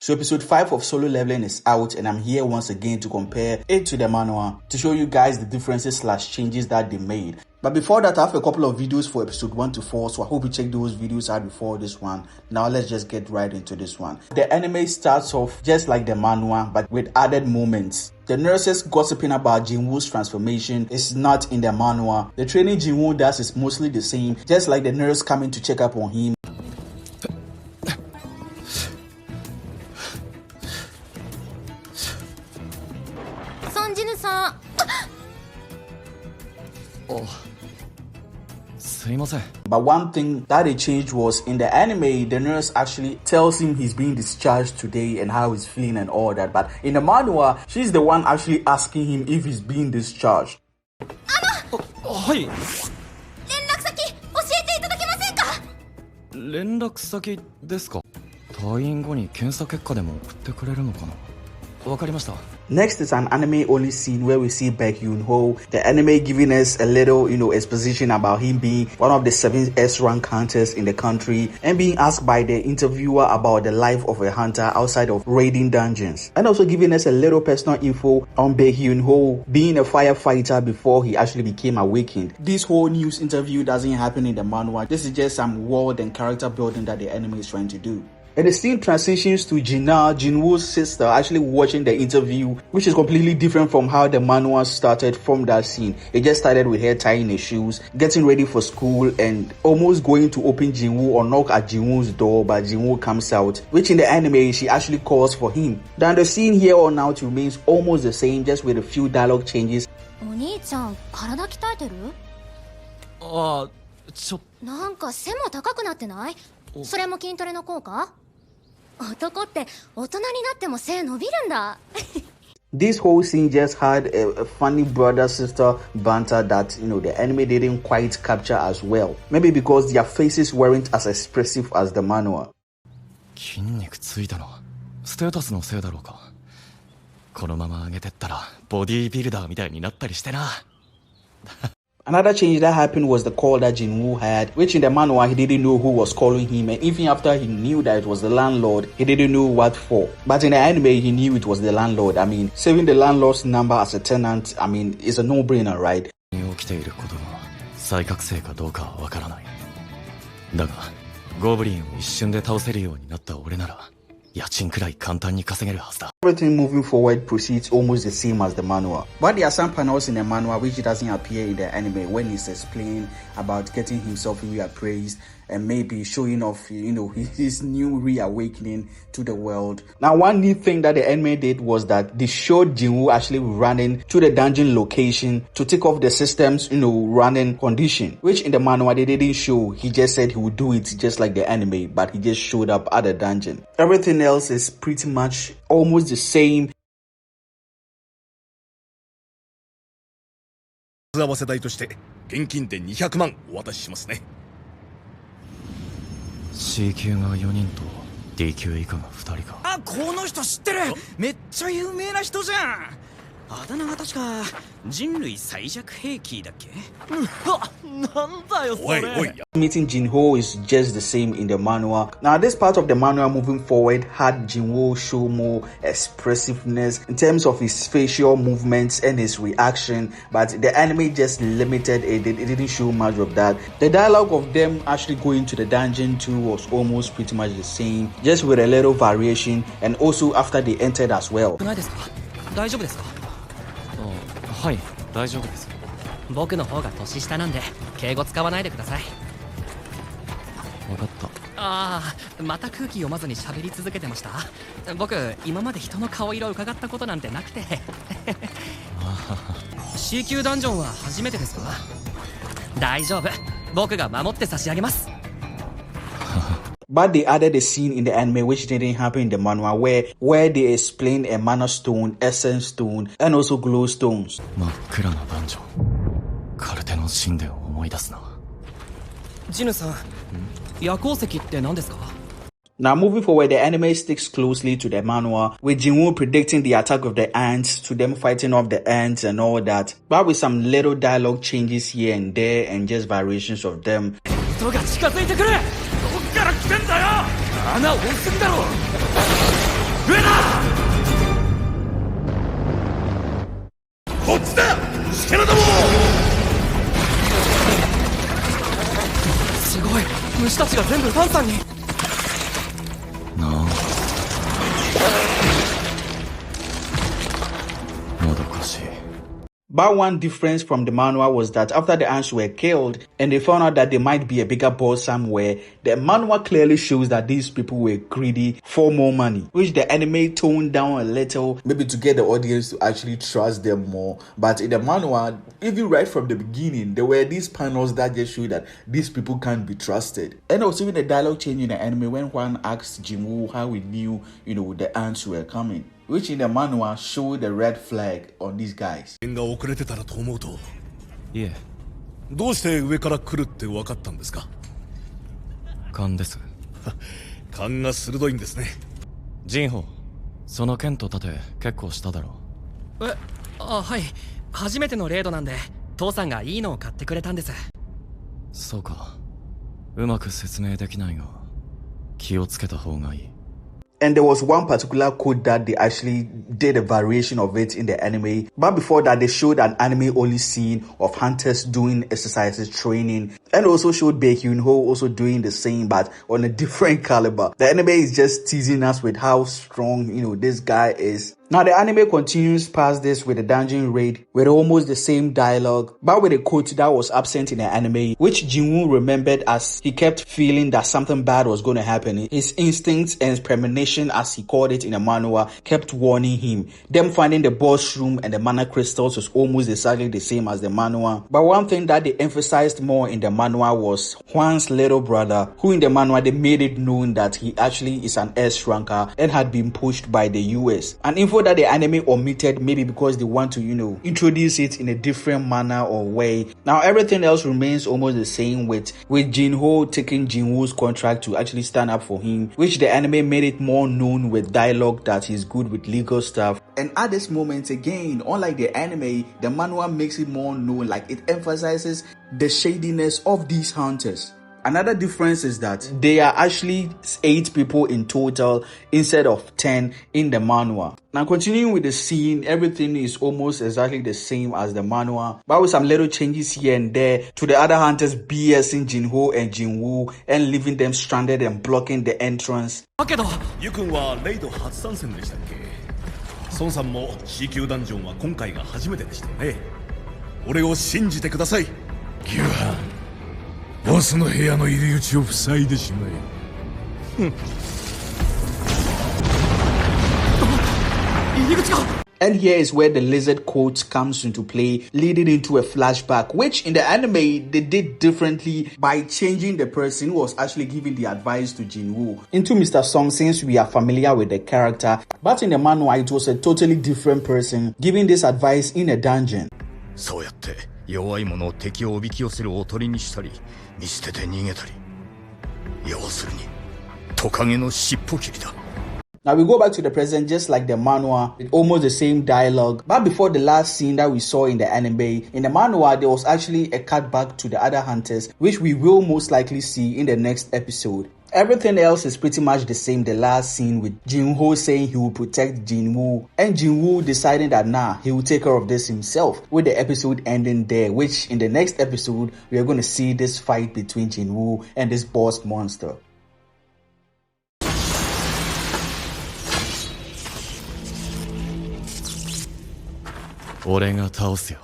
So episode 5 of Solo Leveling is out, and I'm here once again to compare it to the manhwa to show you guys the differences / changes that they made. But before that, I have a couple of videos for episode 1 to 4, so I hope you check those videos out before this one. Now let's just get right into this one. The anime starts off just like the manhwa, but with added moments. The nurses gossiping about Jinwoo's transformation is not in the manhwa. The training Jinwoo does is mostly the same, just like the nurse coming to check up on him. But one thing that they changed was in the anime, the nurse actually tells him he's being discharged today and how he's feeling and all that. But in the manhwa, she's the one actually asking him if he's being discharged. Next is an anime-only scene where we see Baek-Yoon-ho, the anime giving us a little, exposition about him being one of the 7 S-rank hunters in the country and being asked by the interviewer about the life of a hunter outside of raiding dungeons. And also giving us a little personal info on Baek-Yoon-ho being a firefighter before he actually became awakened. This whole news interview doesn't happen in the manhwa. This is just some world and character building that the anime is trying to do. And the scene transitions to Jina, Jinwoo's sister, actually watching the interview, which is completely different from how the manhwa started from that scene. It just started with her tying her shoes, getting ready for school, and almost going to open Jinwoo or knock at Jinwoo's door, but Jinwoo comes out, which in the anime, she actually calls for him. Then the scene here on out remains almost the same, just with a few dialogue changes. This whole scene just had a funny brother-sister banter that, the anime didn't quite capture as well. Maybe because their faces weren't as expressive as the manhwa. Another change that happened was the call that Jinwoo had, which in the manhwa he didn't know who was calling him, and even after he knew that it was the landlord, he didn't know what for. But in the anime he knew it was the landlord. I mean, saving the landlord's number as a tenant, is a no-brainer, right? Everything moving forward proceeds almost the same as the manhwa. But there are some panels in the manhwa which doesn't appear in the anime when he's explaining about getting himself reappraised and maybe showing off, his new reawakening to the world. Now, one neat thing that the anime did was that they showed Jinwoo actually running to the dungeon location to take off the system's, running condition, which in the manhwa they didn't show. He just said he would do it just like the anime, but he just showed up at the dungeon. Everything else is pretty much almost the same. C 級が4人と D 級以下が2人か。あ、この人知ってる。めっちゃ有名な人じゃん。あだ名が確か人類最弱兵器だっけ？なんだよそれ。Meeting Jinho is just the same in the manhwa. Now, this part of the manhwa moving forward had Jinwoo show more expressiveness in terms of his facial movements and his reaction, but the anime just limited it. It didn't show much of that. The dialogue of them actually going to the dungeon too was almost pretty much the same, just with a little variation, and also after they entered as well. 大丈夫ですか？はい、大丈夫です。僕の方が年下なんで敬語使わないでください。分かった。ああ、また空気読まずに喋り続けてました。僕今まで人の顔色を伺ったことなんてなくて。C 級ダンジョンは初めてですか？大丈夫。僕が守って差し上げます。But they added a scene in the anime which didn't happen in the manhwa where they explained a mana stone, essence stone, and also glow stones. Jinu-san, 夜行石って何ですか? Now moving forward, the anime sticks closely to the manhwa, with Jinwoo predicting the attack of the ants, to them fighting off the ants and all that, but with some little dialogue changes here and there and just variations of them. が全部ファンさんに。なあ。もどかしい。 But one difference from the manhwa was that after the ants were killed and they found out that there might be a bigger boss somewhere, the manhwa clearly shows that these people were greedy for more money, which the anime toned down a little, maybe to get the audience to actually trust them more. But in the manhwa, even right from the beginning, there were these panels that just show that these people can't be trusted. And also even the dialogue change in the anime when Juan asked Jinwoo how he knew, the ants were coming, which in the manhwa showed the red flag on these guys. いえ。どうして上から来るって分かったんですか？勘です。勘が鋭いんですね。ジンホ、その剣と盾結構しただろう。はい。初めてのレードなんで、父さんがいいのを買ってくれたんです。そうか。うまく説明できないが、気をつけた方がいい。 And there was one particular quote that they actually did a variation of it in the anime. But before that, they showed an anime-only scene of hunters doing exercises, training, and also showed Baekhyun-ho also doing the same, but on a different caliber. The anime is just teasing us with how strong, this guy is. Now, the anime continues past this with a dungeon raid with almost the same dialogue, but with a quote that was absent in the anime, which Jinwoo remembered as he kept feeling that something bad was going to happen. His instincts and premonition, as he called it in the manhwa, kept warning him. Them finding the boss room and the mana crystals was almost exactly the same as the manhwa. But one thing that they emphasized more in the manhwa was Hwan's little brother, who in the manhwa they made it known that he actually is an S-ranker and had been pushed by the US. An info that the anime omitted, maybe because they want to, introduce it in a different manner or way. Now everything else remains almost the same, with Jinho taking Jinwoo's contract to actually stand up for him, which the anime made it more known with dialogue that he's good with legal stuff. And at this moment again, unlike the anime, the manhwa makes it more known, like it emphasizes the shadiness of these hunters. Another difference is that there are actually 8 people in total instead of 10 in the manhwa. Now continuing with the scene, everything is almost exactly the same as the manhwa, but with some little changes here and there to the other hunters BSing Jinho and Jinwoo and leaving them stranded and blocking the entrance. だけど、ユ君はレイド初参戦でしたっけ？孫さんも C 級ダンジョンは今回が初めてでしたよね。俺を信じてください。ギュハン。ボスの部屋の入り口を塞いでしまえ。入り口が。 And here is where the lizard quote comes into play, leading into a flashback, which in the anime they did differently by changing the person who was actually giving the advice to Jinwoo into Mr. Song, since we are familiar with the character. But in the manhwa, it was a totally different person giving this advice in a dungeon. そうやって弱い者を敵をおびき寄せるおとりにしたり、見捨てて逃げたり。要するにトカゲの尻尾切りだ。 Now we go back to the present just like the manhwa with almost the same dialogue. But before the last scene that we saw in the anime, in the manhwa there was actually a cut back to the other hunters, which we will most likely see in the next episode. Everything else is pretty much the same. The last scene with Jinho saying he will protect Jinwoo and Jinwoo deciding that he will take care of this himself, with the episode ending there, which in the next episode we are going to see this fight between Jinwoo and this boss monster. 俺が倒すよ。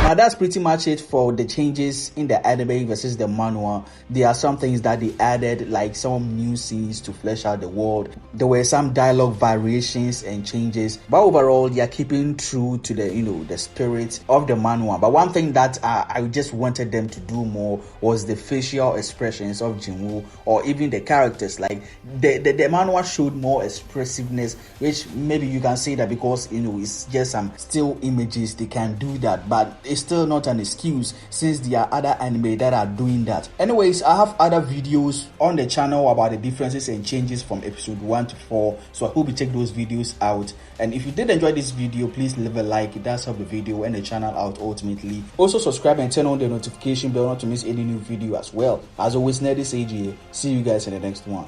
Now that's pretty much it for the changes in the anime versus the manhwa. There are some things that they added, like some new scenes to flesh out the world. There were some dialogue variations and changes, but overall they are keeping true to the the spirit of the manhwa. But one thing that I just wanted them to do more was the facial expressions of Jinwoo, or even the characters. Like the manhwa showed more expressiveness, which maybe you can say that because it's just some still images, they can do that, but it's still not an excuse since there are other anime that are doing that. Anyways, I have other videos on the channel about the differences and changes from episode 1 to 4, so I hope you check those videos out. And if you did enjoy this video, please leave a like. It does help the video and the channel out ultimately. Also subscribe and turn on the notification bell not to miss any new video as well. As always, Ned is AJ. See you guys in the next one.